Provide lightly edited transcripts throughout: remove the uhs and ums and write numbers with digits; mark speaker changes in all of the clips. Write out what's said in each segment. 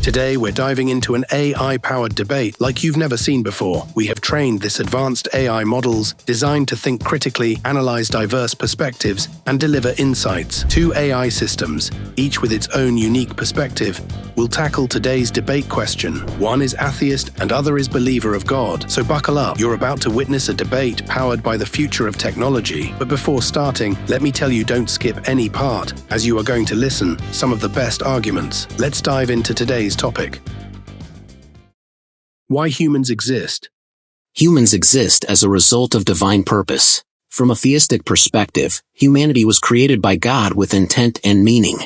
Speaker 1: Today, we're diving into an AI-powered debate like you've never seen before. We have trained this advanced AI models designed to think critically, analyze diverse perspectives, and deliver insights. Two AI systems, each with its own unique perspective, will tackle today's debate question. One is atheist and other is believer of God. So buckle up. You're about to witness a debate powered by the future of technology. But before starting, let me tell you, don't skip any part, as you are going to listen some of the best arguments. Let's dive into today's topic. Why humans exist.
Speaker 2: Humans exist as a result of divine purpose. From a theistic perspective, humanity was created by God with intent and meaning.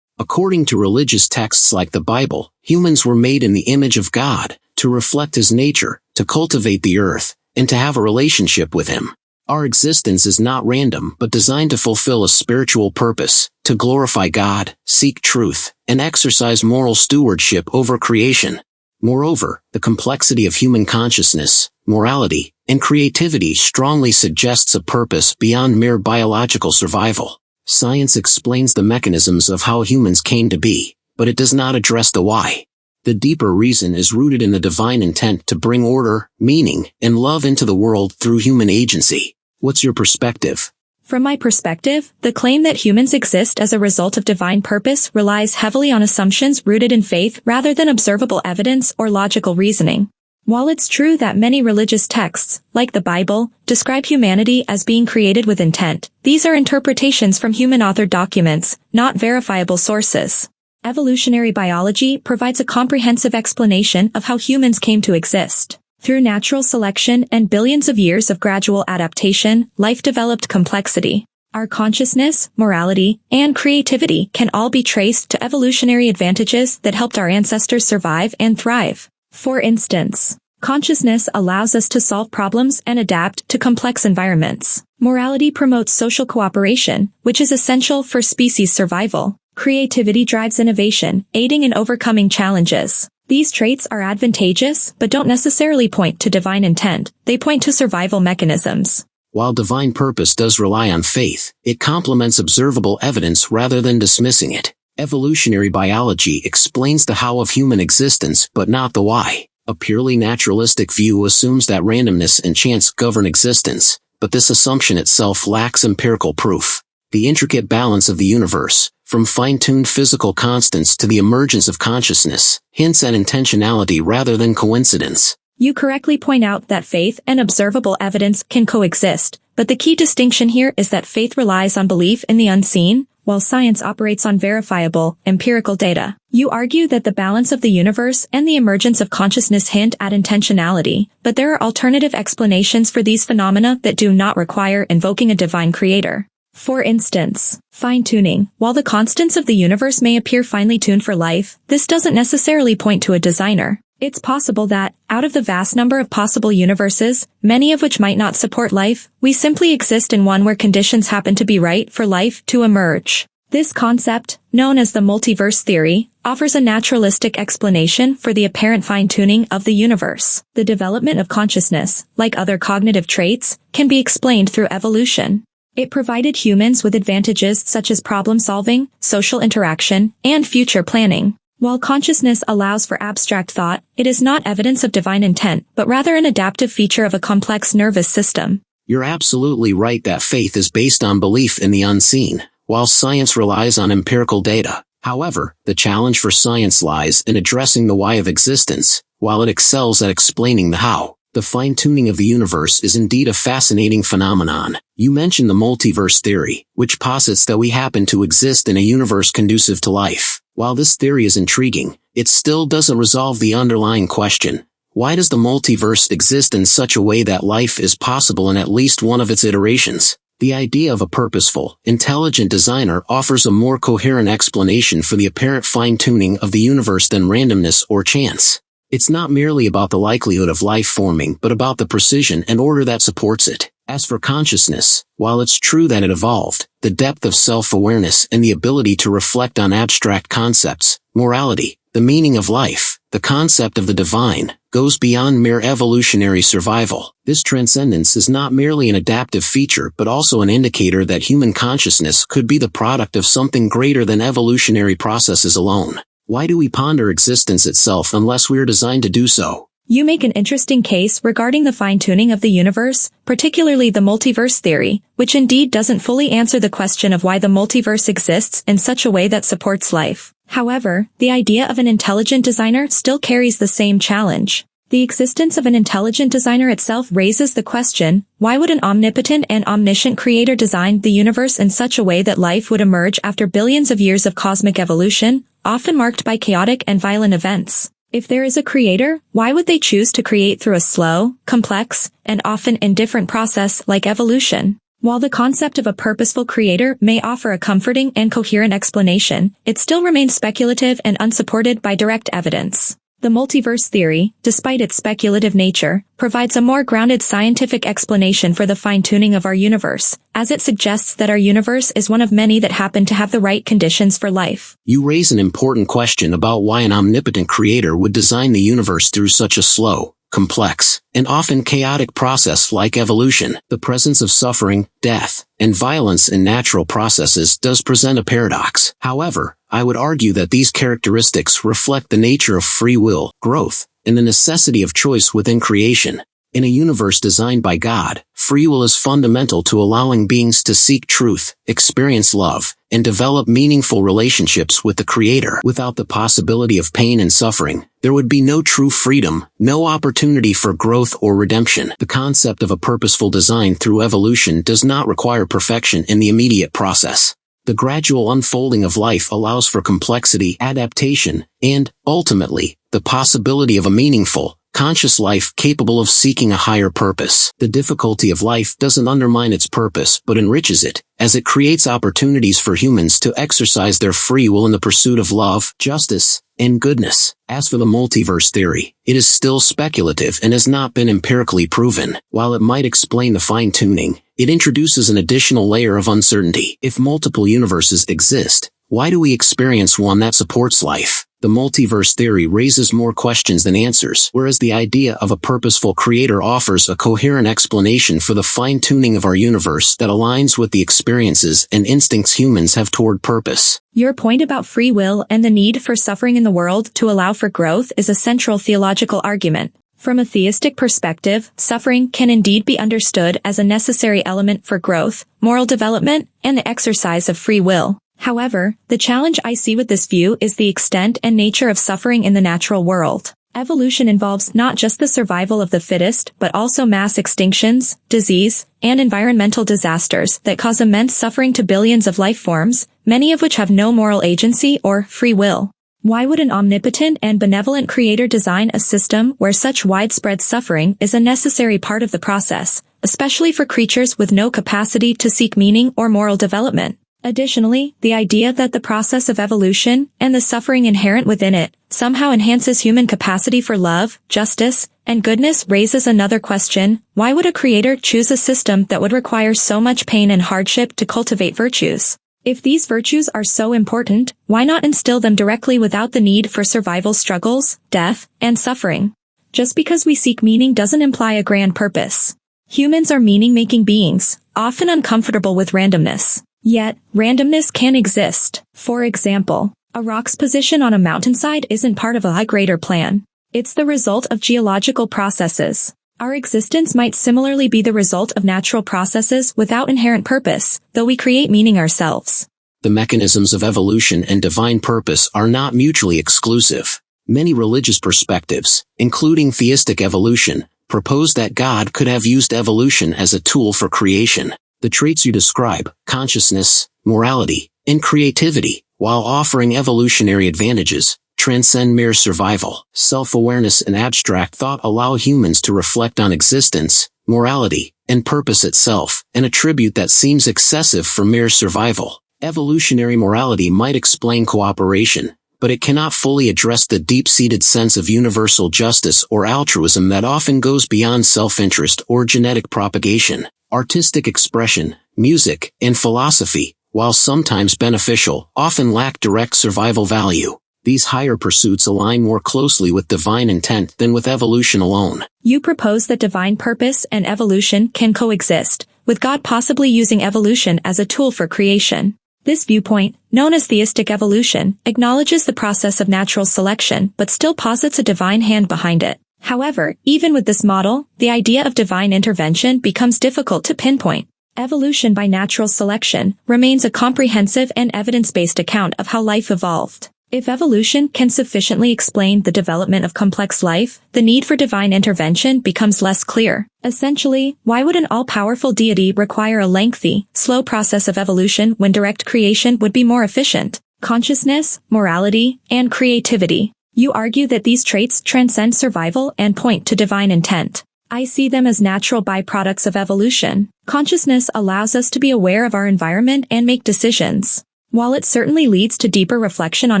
Speaker 2: According to religious texts like the Bible, humans were made in the image of God, to reflect His nature, to cultivate the earth, and to have a relationship with Him. Our existence is not random but designed to fulfill a spiritual purpose, to glorify God, seek truth, and exercise moral stewardship over creation. Moreover, the complexity of human consciousness, morality, and creativity strongly suggests a purpose beyond mere biological survival. Science explains the mechanisms of how humans came to be, but it does not address the why. The deeper reason is rooted in the divine intent to bring order, meaning, and love into the world through human agency. What's your perspective?
Speaker 3: From my perspective, the claim that humans exist as a result of divine purpose relies heavily on assumptions rooted in faith rather than observable evidence or logical reasoning. While it's true that many religious texts, like the Bible, describe humanity as being created with intent, these are interpretations from human-authored documents, not verifiable sources. Evolutionary biology provides a comprehensive explanation of how humans came to exist. Through natural selection and billions of years of gradual adaptation, life developed complexity. Our consciousness, morality, and creativity can all be traced to evolutionary advantages that helped our ancestors survive and thrive. For instance, consciousness allows us to solve problems and adapt to complex environments. Morality promotes social cooperation, which is essential for species survival. Creativity drives innovation, aiding in overcoming challenges. These traits are advantageous, but don't necessarily point to divine intent. They point to survival mechanisms.
Speaker 2: While divine purpose does rely on faith, it complements observable evidence rather than dismissing it. Evolutionary biology explains the how of human existence, but not the why. A purely naturalistic view assumes that randomness and chance govern existence, but this assumption itself lacks empirical proof. The intricate balance of the universe, from fine-tuned physical constants to the emergence of consciousness, hints at intentionality rather than coincidence.
Speaker 3: You correctly point out that faith and observable evidence can coexist, but the key distinction here is that faith relies on belief in the unseen, while science operates on verifiable, empirical data. You argue that the balance of the universe and the emergence of consciousness hint at intentionality, but there are alternative explanations for these phenomena that do not require invoking a divine creator. For instance, fine-tuning. While the constants of the universe may appear finely tuned for life, this doesn't necessarily point to a designer. It's possible that, out of the vast number of possible universes, many of which might not support life, we simply exist in one where conditions happen to be right for life to emerge. This concept, known as the multiverse theory, offers a naturalistic explanation for the apparent fine-tuning of the universe. The development of consciousness, like other cognitive traits, can be explained through evolution. It provided humans with advantages such as problem-solving, social interaction, and future planning. While consciousness allows for abstract thought, it is not evidence of divine intent, but rather an adaptive feature of a complex nervous system.
Speaker 2: You're absolutely right that faith is based on belief in the unseen, while science relies on empirical data. However, the challenge for science lies in addressing the why of existence, while it excels at explaining the how. The fine-tuning of the universe is indeed a fascinating phenomenon. You mentioned the multiverse theory, which posits that we happen to exist in a universe conducive to life. While this theory is intriguing, it still doesn't resolve the underlying question. Why does the multiverse exist in such a way that life is possible in at least one of its iterations? The idea of a purposeful, intelligent designer offers a more coherent explanation for the apparent fine-tuning of the universe than randomness or chance. It's not merely about the likelihood of life forming, but about the precision and order that supports it. As for consciousness, while it's true that it evolved, the depth of self-awareness and the ability to reflect on abstract concepts, morality, the meaning of life, the concept of the divine, goes beyond mere evolutionary survival. This transcendence is not merely an adaptive feature but also an indicator that human consciousness could be the product of something greater than evolutionary processes alone. Why do we ponder existence itself unless we are designed to do so?
Speaker 3: You make an interesting case regarding the fine-tuning of the universe, particularly the multiverse theory, which indeed doesn't fully answer the question of why the multiverse exists in such a way that supports life. However, the idea of an intelligent designer still carries the same challenge. The existence of an intelligent designer itself raises the question, why would an omnipotent and omniscient creator design the universe in such a way that life would emerge after billions of years of cosmic evolution, often marked by chaotic and violent events? If there is a creator, why would they choose to create through a slow, complex, and often indifferent process like evolution? While the concept of a purposeful creator may offer a comforting and coherent explanation, it still remains speculative and unsupported by direct evidence. The multiverse theory, despite its speculative nature, provides a more grounded scientific explanation for the fine-tuning of our universe, as it suggests that our universe is one of many that happen to have the right conditions for life.
Speaker 2: You raise an important question about why an omnipotent creator would design the universe through such a slow, complex, and often chaotic process like evolution. The presence of suffering, death, and violence in natural processes does present a paradox. However, I would argue that these characteristics reflect the nature of free will, growth, and the necessity of choice within creation. In a universe designed by God, free will is fundamental to allowing beings to seek truth, experience love, and develop meaningful relationships with the Creator. Without the possibility of pain and suffering, there would be no true freedom, no opportunity for growth or redemption. The concept of a purposeful design through evolution does not require perfection in the immediate process. The gradual unfolding of life allows for complexity, adaptation, and, ultimately, the possibility of a meaningful, conscious life capable of seeking a higher purpose. The difficulty of life doesn't undermine its purpose but enriches it, as it creates opportunities for humans to exercise their free will in the pursuit of love, justice, and goodness. As for the multiverse theory, it is still speculative and has not been empirically proven. While it might explain the fine-tuning, it introduces an additional layer of uncertainty. If multiple universes exist, why do we experience one that supports life? The multiverse theory raises more questions than answers, whereas the idea of a purposeful creator offers a coherent explanation for the fine-tuning of our universe that aligns with the experiences and instincts humans have toward purpose.
Speaker 3: Your point about free will and the need for suffering in the world to allow for growth is a central theological argument. From a theistic perspective, suffering can indeed be understood as a necessary element for growth, moral development, and the exercise of free will. However, the challenge I see with this view is the extent and nature of suffering in the natural world. Evolution involves not just the survival of the fittest, but also mass extinctions, disease, and environmental disasters that cause immense suffering to billions of life forms, many of which have no moral agency or free will. Why would an omnipotent and benevolent creator design a system where such widespread suffering is a necessary part of the process, especially for creatures with no capacity to seek meaning or moral development? Additionally, the idea that the process of evolution, and the suffering inherent within it, somehow enhances human capacity for love, justice, and goodness raises another question: why would a creator choose a system that would require so much pain and hardship to cultivate virtues? If these virtues are so important, why not instill them directly without the need for survival struggles, death, and suffering? Just because we seek meaning doesn't imply a grand purpose. Humans are meaning-making beings, often uncomfortable with randomness. Yet, randomness can exist. For example, a rock's position on a mountainside isn't part of a greater plan. It's the result of geological processes. Our existence might similarly be the result of natural processes without inherent purpose, though we create meaning ourselves.
Speaker 2: The mechanisms of evolution and divine purpose are not mutually exclusive. Many religious perspectives, including theistic evolution, propose that God could have used evolution as a tool for creation. The traits you describe, consciousness, morality, and creativity, while offering evolutionary advantages, transcend mere survival. Self-awareness and abstract thought allow humans to reflect on existence, morality, and purpose itself, an attribute that seems excessive for mere survival. Evolutionary morality might explain cooperation, but it cannot fully address the deep-seated sense of universal justice or altruism that often goes beyond self-interest or genetic propagation. Artistic expression, music, and philosophy, while sometimes beneficial, often lack direct survival value. These higher pursuits align more closely with divine intent than with evolution alone.
Speaker 3: You propose that divine purpose and evolution can coexist, with God possibly using evolution as a tool for creation. This viewpoint, known as theistic evolution, acknowledges the process of natural selection but still posits a divine hand behind it. However, even with this model, the idea of divine intervention becomes difficult to pinpoint. Evolution by natural selection remains a comprehensive and evidence-based account of how life evolved. If evolution can sufficiently explain the development of complex life, the need for divine intervention becomes less clear. Essentially, why would an all-powerful deity require a lengthy, slow process of evolution when direct creation would be more efficient? Consciousness, morality, and creativity. You argue that these traits transcend survival and point to divine intent. I see them as natural byproducts of evolution. Consciousness allows us to be aware of our environment and make decisions. While it certainly leads to deeper reflection on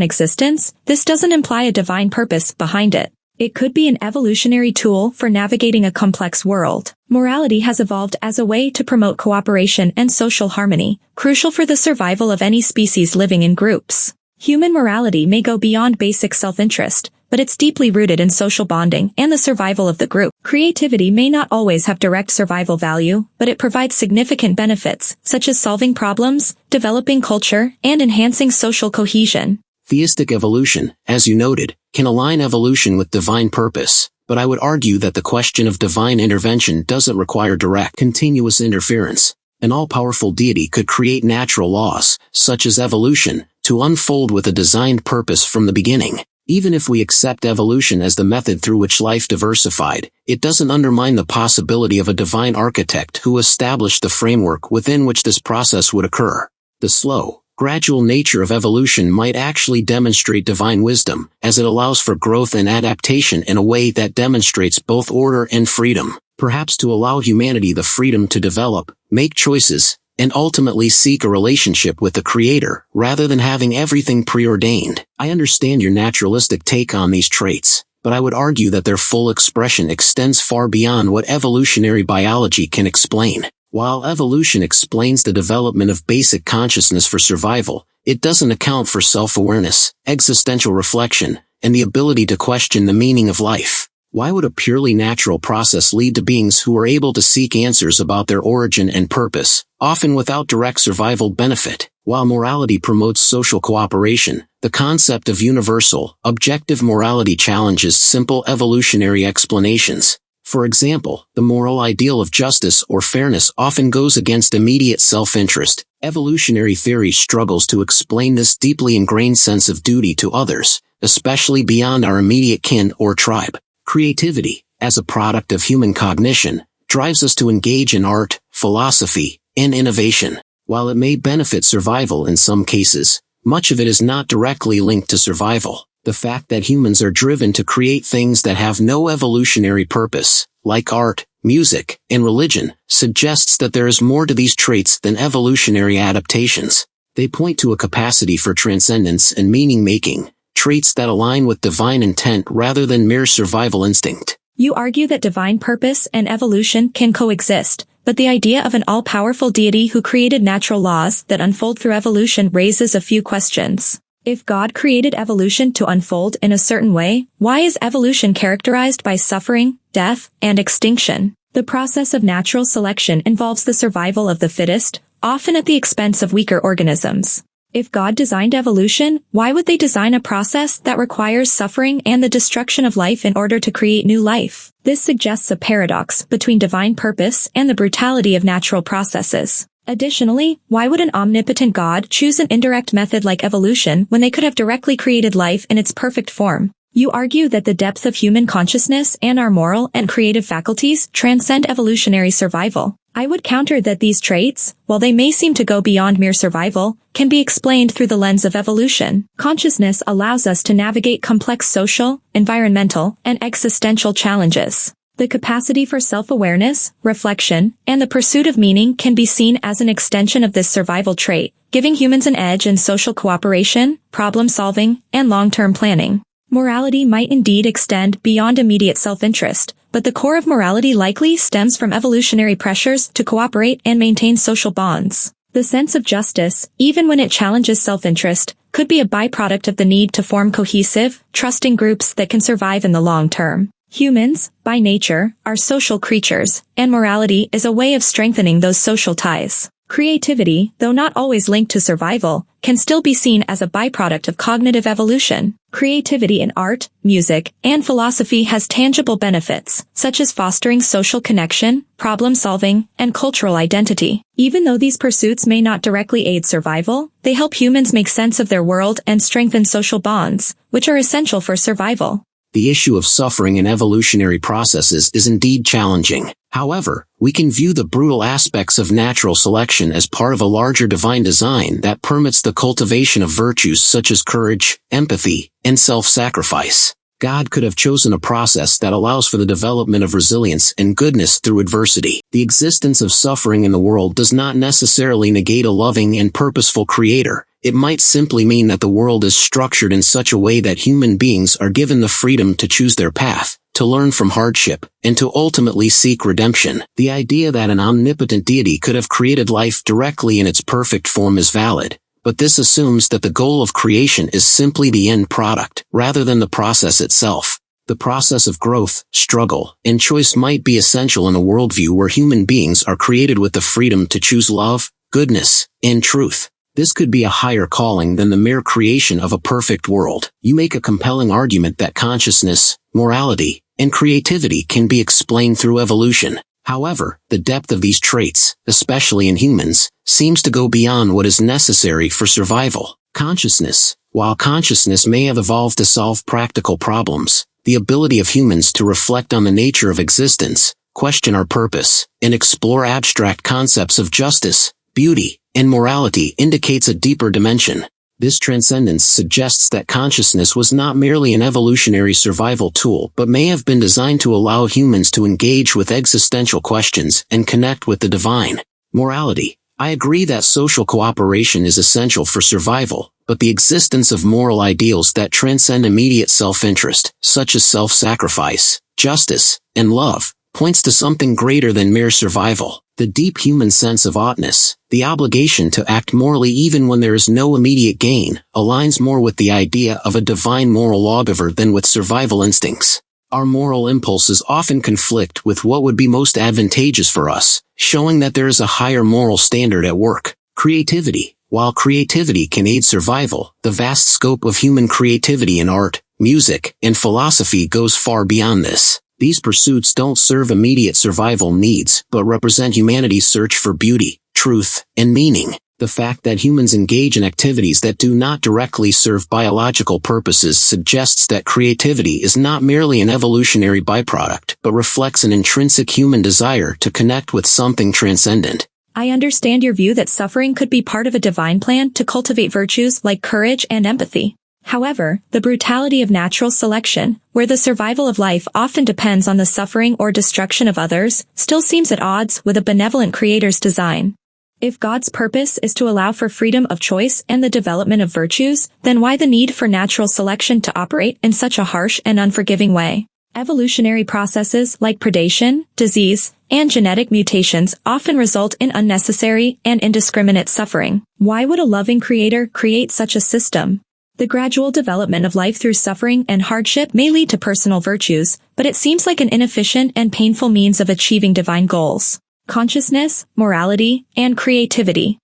Speaker 3: existence, this doesn't imply a divine purpose behind it. It could be an evolutionary tool for navigating a complex world. Morality has evolved as a way to promote cooperation and social harmony, crucial for the survival of any species living in groups. Human morality may go beyond basic self-interest, but it's deeply rooted in social bonding and the survival of the group. Creativity may not always have direct survival value, but it provides significant benefits, such as solving problems, developing culture, and enhancing social cohesion.
Speaker 2: Theistic evolution, as you noted, can align evolution with divine purpose, but I would argue that the question of divine intervention doesn't require direct, continuous interference. An all-powerful deity could create natural laws, such as evolution, to unfold with a designed purpose from the beginning. Even if we accept evolution as the method through which life diversified, it doesn't undermine the possibility of a divine architect who established the framework within which this process would occur. The slow, gradual nature of evolution might actually demonstrate divine wisdom, as it allows for growth and adaptation in a way that demonstrates both order and freedom, perhaps to allow humanity the freedom to develop, make choices, and ultimately seek a relationship with the Creator, rather than having everything preordained. I understand your naturalistic take on these traits, but I would argue that their full expression extends far beyond what evolutionary biology can explain. While evolution explains the development of basic consciousness for survival, it doesn't account for self-awareness, existential reflection, and the ability to question the meaning of life. Why would a purely natural process lead to beings who are able to seek answers about their origin and purpose, often without direct survival benefit? While morality promotes social cooperation, the concept of universal, objective morality challenges simple evolutionary explanations. For example, the moral ideal of justice or fairness often goes against immediate self-interest. Evolutionary theory struggles to explain this deeply ingrained sense of duty to others, especially beyond our immediate kin or tribe. Creativity, as a product of human cognition, drives us to engage in art, philosophy, and innovation. While it may benefit survival in some cases, much of it is not directly linked to survival. The fact that humans are driven to create things that have no evolutionary purpose, like art, music, and religion, suggests that there is more to these traits than evolutionary adaptations. They point to a capacity for transcendence and meaning-making, traits that align with divine intent rather than mere survival instinct.
Speaker 3: You argue that divine purpose and evolution can coexist, but the idea of an all-powerful deity who created natural laws that unfold through evolution raises a few questions. If God created evolution to unfold in a certain way, why is evolution characterized by suffering, death, and extinction? The process of natural selection involves the survival of the fittest, often at the expense of weaker organisms. If God designed evolution, why would they design a process that requires suffering and the destruction of life in order to create new life? This suggests a paradox between divine purpose and the brutality of natural processes. Additionally, why would an omnipotent God choose an indirect method like evolution when they could have directly created life in its perfect form? You argue that the depth of human consciousness and our moral and creative faculties transcend evolutionary survival. I would counter that these traits, while they may seem to go beyond mere survival, can be explained through the lens of evolution. Consciousness allows us to navigate complex social, environmental, and existential challenges. The capacity for self-awareness, reflection, and the pursuit of meaning can be seen as an extension of this survival trait, giving humans an edge in social cooperation, problem-solving, and long-term planning. Morality might indeed extend beyond immediate self-interest, but the core of morality likely stems from evolutionary pressures to cooperate and maintain social bonds. The sense of justice, even when it challenges self-interest, could be a byproduct of the need to form cohesive, trusting groups that can survive in the long term. Humans, by nature, are social creatures, and morality is a way of strengthening those social ties. Creativity, though not always linked to survival, can still be seen as a byproduct of cognitive evolution. Creativity in art, music, and philosophy has tangible benefits, such as fostering social connection, problem-solving, and cultural identity. Even though these pursuits may not directly aid survival, they help humans make sense of their world and strengthen social bonds, which are essential for survival.
Speaker 2: The issue of suffering in evolutionary processes is indeed challenging. However, we can view the brutal aspects of natural selection as part of a larger divine design that permits the cultivation of virtues such as courage, empathy, and self-sacrifice. God could have chosen a process that allows for the development of resilience and goodness through adversity. The existence of suffering in the world does not necessarily negate a loving and purposeful creator. It might simply mean that the world is structured in such a way that human beings are given the freedom to choose their path, to learn from hardship, and to ultimately seek redemption. The idea that an omnipotent deity could have created life directly in its perfect form is valid, but this assumes that the goal of creation is simply the end product, rather than the process itself. The process of growth, struggle, and choice might be essential in a worldview where human beings are created with the freedom to choose love, goodness, and truth. This could be a higher calling than the mere creation of a perfect world. You make a compelling argument that consciousness, morality, and creativity can be explained through evolution. However, the depth of these traits, especially in humans, seems to go beyond what is necessary for survival. Consciousness. While consciousness may have evolved to solve practical problems, the ability of humans to reflect on the nature of existence, question our purpose, and explore abstract concepts of justice, beauty, and morality indicates a deeper dimension. This transcendence suggests that consciousness was not merely an evolutionary survival tool but may have been designed to allow humans to engage with existential questions and connect with the divine. Morality. I agree that social cooperation is essential for survival, but the existence of moral ideals that transcend immediate self-interest, such as self-sacrifice, justice, and love, points to something greater than mere survival. The deep human sense of oughtness, the obligation to act morally even when there is no immediate gain, aligns more with the idea of a divine moral lawgiver than with survival instincts. Our moral impulses often conflict with what would be most advantageous for us, showing that there is a higher moral standard at work. Creativity. While creativity can aid survival, the vast scope of human creativity in art, music, and philosophy goes far beyond this. These pursuits don't serve immediate survival needs, but represent humanity's search for beauty, truth, and meaning. The fact that humans engage in activities that do not directly serve biological purposes suggests that creativity is not merely an evolutionary byproduct, but reflects an intrinsic human desire to connect with something transcendent.
Speaker 3: I understand your view that suffering could be part of a divine plan to cultivate virtues like courage and empathy. However, the brutality of natural selection, where the survival of life often depends on the suffering or destruction of others, still seems at odds with a benevolent creator's design. If God's purpose is to allow for freedom of choice and the development of virtues, then why the need for natural selection to operate in such a harsh and unforgiving way? Evolutionary processes like predation, disease, and genetic mutations often result in unnecessary and indiscriminate suffering. Why would a loving creator create such a system? The gradual development of life through suffering and hardship may lead to personal virtues, but it seems like an inefficient and painful means of achieving divine goals. Consciousness, morality, and creativity.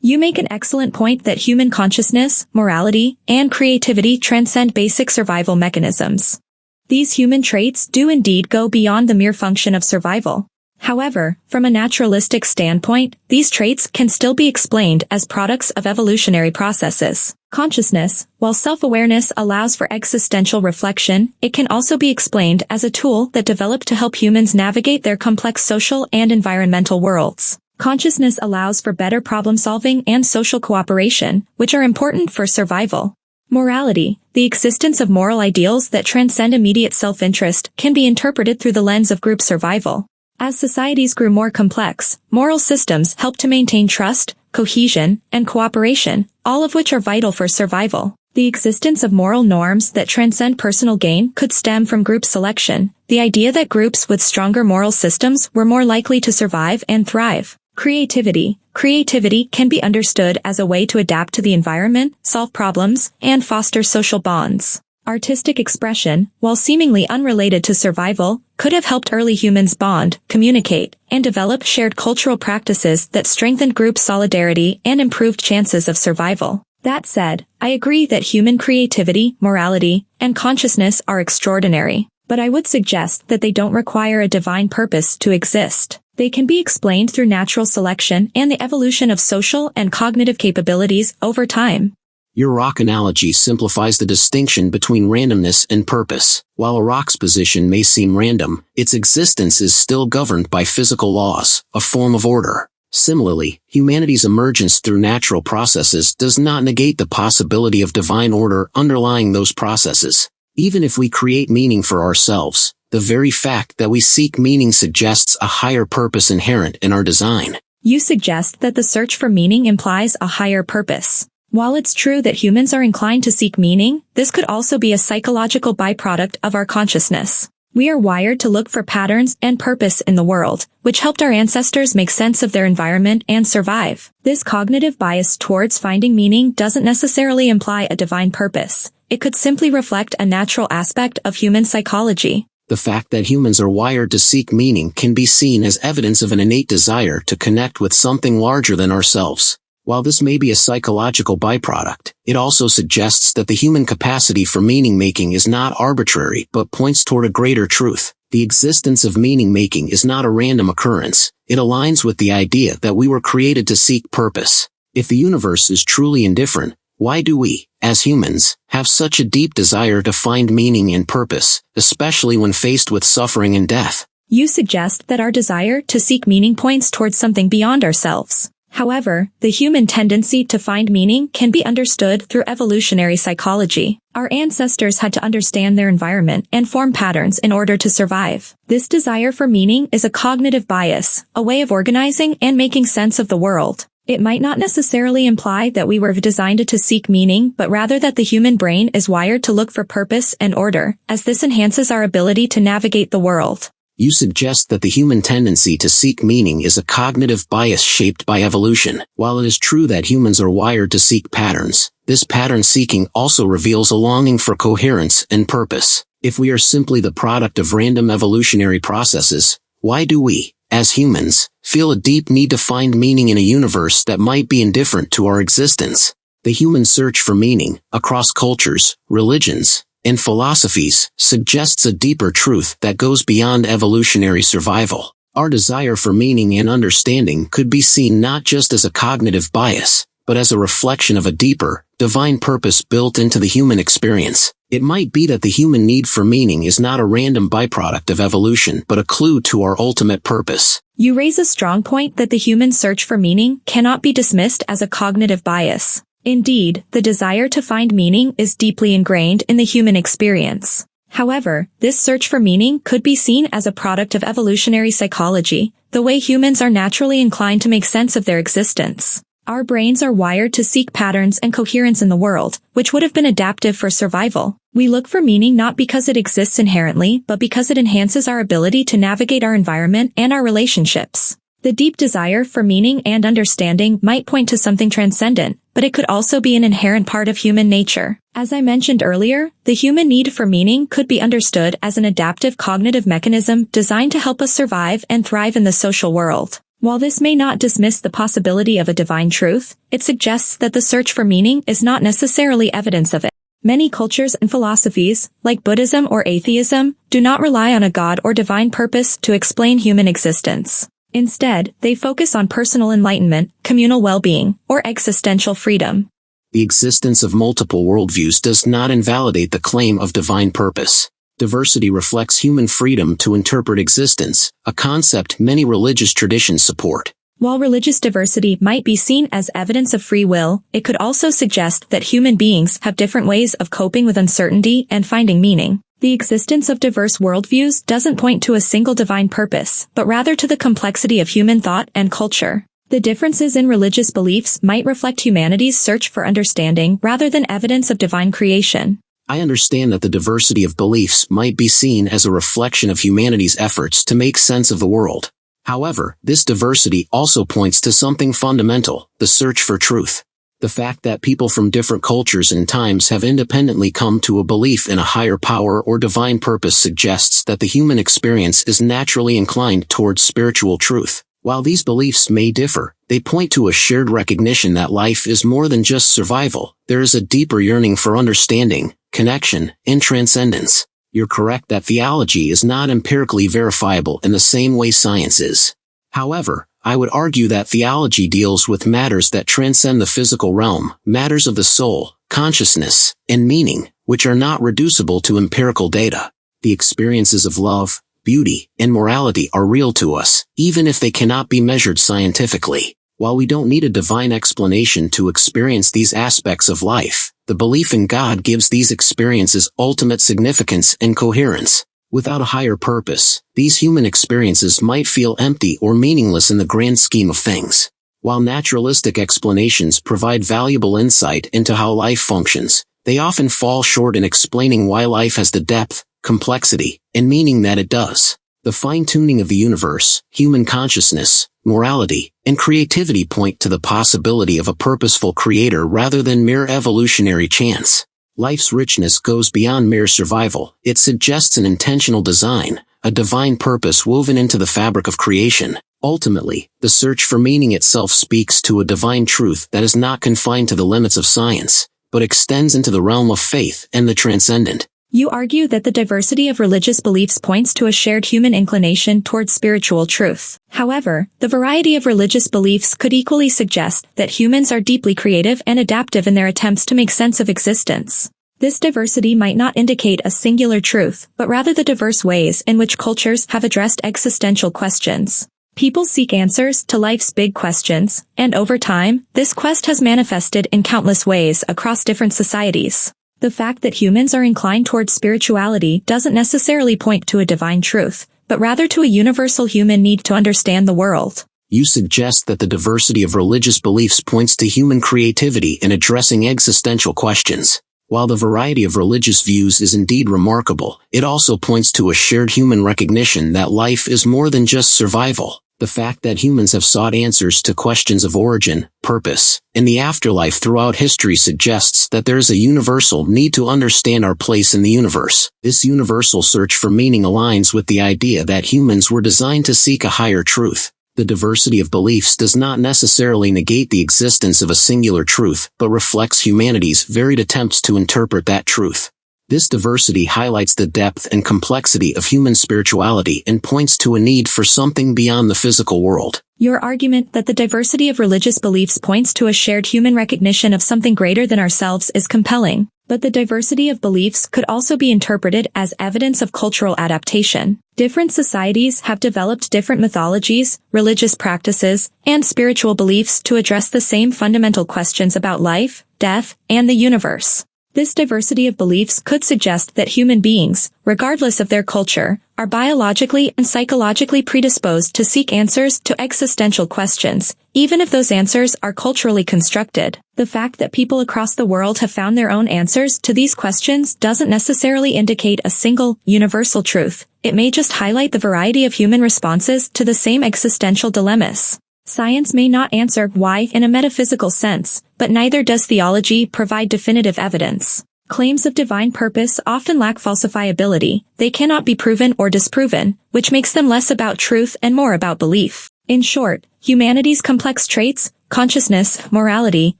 Speaker 3: You make an excellent point that human consciousness, morality, and creativity transcend basic survival mechanisms. These human traits do indeed go beyond the mere function of survival. However, from a naturalistic standpoint, these traits can still be explained as products of evolutionary processes. Consciousness, while self-awareness allows for existential reflection, it can also be explained as a tool that developed to help humans navigate their complex social and environmental worlds. Consciousness allows for better problem-solving and social cooperation, which are important for survival. Morality, the existence of moral ideals that transcend immediate self-interest, can be interpreted through the lens of group survival. As societies grew more complex, moral systems helped to maintain trust, cohesion, and cooperation, all of which are vital for survival. The existence of moral norms that transcend personal gain could stem from group selection, the idea that groups with stronger moral systems were more likely to survive and thrive. Creativity. Creativity can be understood as a way to adapt to the environment, solve problems, and foster social bonds. Artistic expression, while seemingly unrelated to survival, could have helped early humans bond, communicate, and develop shared cultural practices that strengthened group solidarity and improved chances of survival. That said, I agree that human creativity, morality, and consciousness are extraordinary, but I would suggest that they don't require a divine purpose to exist. They can be explained through natural selection and the evolution of social and cognitive capabilities over time.
Speaker 2: Your rock analogy simplifies the distinction between randomness and purpose. While a rock's position may seem random, its existence is still governed by physical laws, a form of order. Similarly, humanity's emergence through natural processes does not negate the possibility of divine order underlying those processes. Even if we create meaning for ourselves, the very fact that we seek meaning suggests a higher purpose inherent in our design.
Speaker 3: You suggest that the search for meaning implies a higher purpose. While it's true that humans are inclined to seek meaning, this could also be a psychological byproduct of our consciousness. We are wired to look for patterns and purpose in the world, which helped our ancestors make sense of their environment and survive. This cognitive bias towards finding meaning doesn't necessarily imply a divine purpose. It could simply reflect a natural aspect of human psychology.
Speaker 2: The fact that humans are wired to seek meaning can be seen as evidence of an innate desire to connect with something larger than ourselves. While this may be a psychological byproduct, it also suggests that the human capacity for meaning-making is not arbitrary but points toward a greater truth. The existence of meaning-making is not a random occurrence. It aligns with the idea that we were created to seek purpose. If the universe is truly indifferent, why do we, as humans, have such a deep desire to find meaning and purpose, especially when faced with suffering and death?
Speaker 3: You suggest that our desire to seek meaning points towards something beyond ourselves. However, the human tendency to find meaning can be understood through evolutionary psychology. Our ancestors had to understand their environment and form patterns in order to survive. This desire for meaning is a cognitive bias, a way of organizing and making sense of the world. It might not necessarily imply that we were designed to seek meaning, but rather that the human brain is wired to look for purpose and order, as this enhances our ability to navigate the world.
Speaker 2: You suggest that the human tendency to seek meaning is a cognitive bias shaped by evolution. While it is true that humans are wired to seek patterns, this pattern seeking also reveals a longing for coherence and purpose. If we are simply the product of random evolutionary processes, why do we, as humans, feel a deep need to find meaning in a universe that might be indifferent to our existence? The human search for meaning, across cultures, religions, and philosophies, suggests a deeper truth that goes beyond evolutionary survival. Our desire for meaning and understanding could be seen not just as a cognitive bias, but as a reflection of a deeper, divine purpose built into the human experience. It might be that the human need for meaning is not a random byproduct of evolution, but a clue to our ultimate purpose.
Speaker 3: You raise a strong point that the human search for meaning cannot be dismissed as a cognitive bias. Indeed, the desire to find meaning is deeply ingrained in the human experience. However, this search for meaning could be seen as a product of evolutionary psychology, the way humans are naturally inclined to make sense of their existence. Our brains are wired to seek patterns and coherence in the world, which would have been adaptive for survival. We look for meaning not because it exists inherently, but because it enhances our ability to navigate our environment and our relationships. The deep desire for meaning and understanding might point to something transcendent, but it could also be an inherent part of human nature. As I mentioned earlier, the human need for meaning could be understood as an adaptive cognitive mechanism designed to help us survive and thrive in the social world. While this may not dismiss the possibility of a divine truth, it suggests that the search for meaning is not necessarily evidence of it. Many cultures and philosophies, like Buddhism or atheism, do not rely on a god or divine purpose to explain human existence. Instead, they focus on personal enlightenment, communal well-being, or existential freedom.
Speaker 2: The existence of multiple worldviews does not invalidate the claim of divine purpose. Diversity reflects human freedom to interpret existence, a concept many religious traditions support.
Speaker 3: While religious diversity might be seen as evidence of free will, it could also suggest that human beings have different ways of coping with uncertainty and finding meaning. The existence of diverse worldviews doesn't point to a single divine purpose, but rather to the complexity of human thought and culture. The differences in religious beliefs might reflect humanity's search for understanding rather than evidence of divine creation.
Speaker 2: I understand that the diversity of beliefs might be seen as a reflection of humanity's efforts to make sense of the world. However, this diversity also points to something fundamental, the search for truth. The fact that people from different cultures and times have independently come to a belief in a higher power or divine purpose suggests that the human experience is naturally inclined towards spiritual truth. While these beliefs may differ, they point to a shared recognition that life is more than just survival. There is a deeper yearning for understanding, connection, and transcendence. You're correct that theology is not empirically verifiable in the same way science is. However, I would argue that theology deals with matters that transcend the physical realm, matters of the soul, consciousness, and meaning, which are not reducible to empirical data. The experiences of love, beauty, and morality are real to us, even if they cannot be measured scientifically. While we don't need a divine explanation to experience these aspects of life, the belief in God gives these experiences ultimate significance and coherence. Without a higher purpose, these human experiences might feel empty or meaningless in the grand scheme of things. While naturalistic explanations provide valuable insight into how life functions, they often fall short in explaining why life has the depth, complexity, and meaning that it does. The fine-tuning of the universe, human consciousness, morality, and creativity point to the possibility of a purposeful creator rather than mere evolutionary chance. Life's richness goes beyond mere survival. It suggests an intentional design, a divine purpose woven into the fabric of creation. Ultimately, the search for meaning itself speaks to a divine truth that is not confined to the limits of science, but extends into the realm of faith and the transcendent.
Speaker 3: You argue that the diversity of religious beliefs points to a shared human inclination towards spiritual truth. However, the variety of religious beliefs could equally suggest that humans are deeply creative and adaptive in their attempts to make sense of existence. This diversity might not indicate a singular truth, but rather the diverse ways in which cultures have addressed existential questions. People seek answers to life's big questions, and over time, this quest has manifested in countless ways across different societies. The fact that humans are inclined towards spirituality doesn't necessarily point to a divine truth, but rather to a universal human need to understand the world.
Speaker 2: You suggest that the diversity of religious beliefs points to human creativity in addressing existential questions. While the variety of religious views is indeed remarkable, it also points to a shared human recognition that life is more than just survival. The fact that humans have sought answers to questions of origin, purpose, and the afterlife throughout history suggests that there is a universal need to understand our place in the universe. This universal search for meaning aligns with the idea that humans were designed to seek a higher truth. The diversity of beliefs does not necessarily negate the existence of a singular truth, but reflects humanity's varied attempts to interpret that truth. This diversity highlights the depth and complexity of human spirituality and points to a need for something beyond the physical world.
Speaker 3: Your argument that the diversity of religious beliefs points to a shared human recognition of something greater than ourselves is compelling, but the diversity of beliefs could also be interpreted as evidence of cultural adaptation. Different societies have developed different mythologies, religious practices, and spiritual beliefs to address the same fundamental questions about life, death, and the universe. This diversity of beliefs could suggest that human beings, regardless of their culture, are biologically and psychologically predisposed to seek answers to existential questions, even if those answers are culturally constructed. The fact that people across the world have found their own answers to these questions doesn't necessarily indicate a single, universal truth. It may just highlight the variety of human responses to the same existential dilemmas. Science may not answer why in a metaphysical sense, but neither does theology provide definitive evidence. Claims of divine purpose often lack falsifiability. They cannot be proven or disproven, which makes them less about truth and more about belief. In short, humanity's complex traits, consciousness, morality,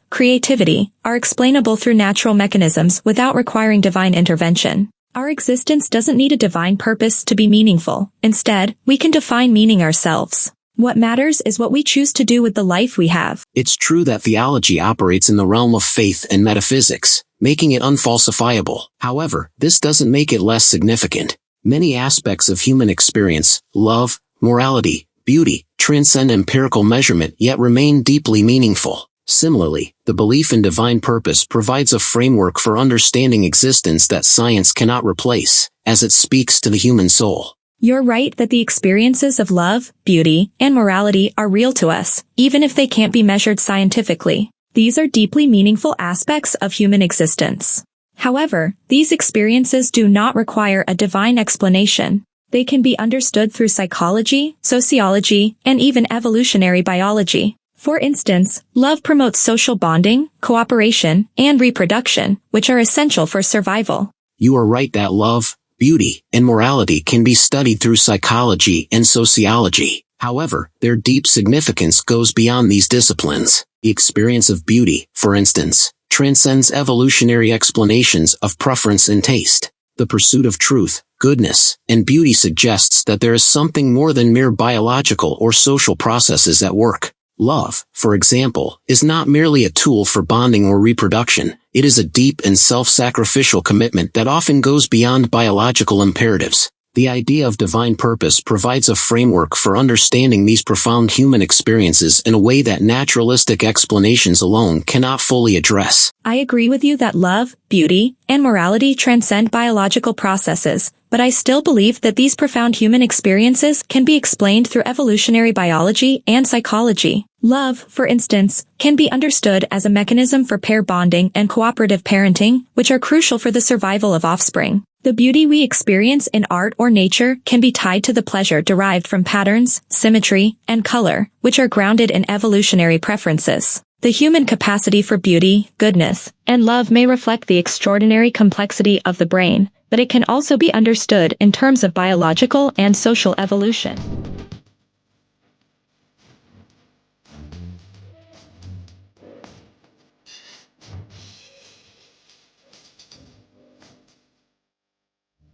Speaker 3: creativity, are explainable through natural mechanisms without requiring divine intervention. Our existence doesn't need a divine purpose to be meaningful. Instead, we can define meaning ourselves. What matters is what we choose to do with the life we have.
Speaker 2: It's true that theology operates in the realm of faith and metaphysics, making it unfalsifiable. However, this doesn't make it less significant. Many aspects of human experience, love, morality, beauty, transcend empirical measurement yet remain deeply meaningful. Similarly, the belief in divine purpose provides a framework for understanding existence that science cannot replace, as it speaks to the human soul.
Speaker 3: You're right that the experiences of love, beauty, and morality are real to us, even if they can't be measured scientifically. These are deeply meaningful aspects of human existence. However, these experiences do not require a divine explanation. They can be understood through psychology, sociology, and even evolutionary biology. For instance, love promotes social bonding, cooperation, and reproduction, which are essential for survival.
Speaker 2: You are right that love, beauty, and morality can be studied through psychology and sociology. However, their deep significance goes beyond these disciplines. The experience of beauty, for instance, transcends evolutionary explanations of preference and taste. The pursuit of truth, goodness, and beauty suggests that there is something more than mere biological or social processes at work. Love, for example, is not merely a tool for bonding or reproduction. It is a deep and self-sacrificial commitment that often goes beyond biological imperatives. The idea of divine purpose provides a framework for understanding these profound human experiences in a way that naturalistic explanations alone cannot fully address.
Speaker 3: I agree with you that love, beauty, and morality transcend biological processes, but I still believe that these profound human experiences can be explained through evolutionary biology and psychology. Love, for instance, can be understood as a mechanism for pair bonding and cooperative parenting, which are crucial for the survival of offspring. The beauty we experience in art or nature can be tied to the pleasure derived from patterns, symmetry, and color, which are grounded in evolutionary preferences. The human capacity for beauty, goodness, and love may reflect the extraordinary complexity of the brain, but it can also be understood in terms of biological and social evolution.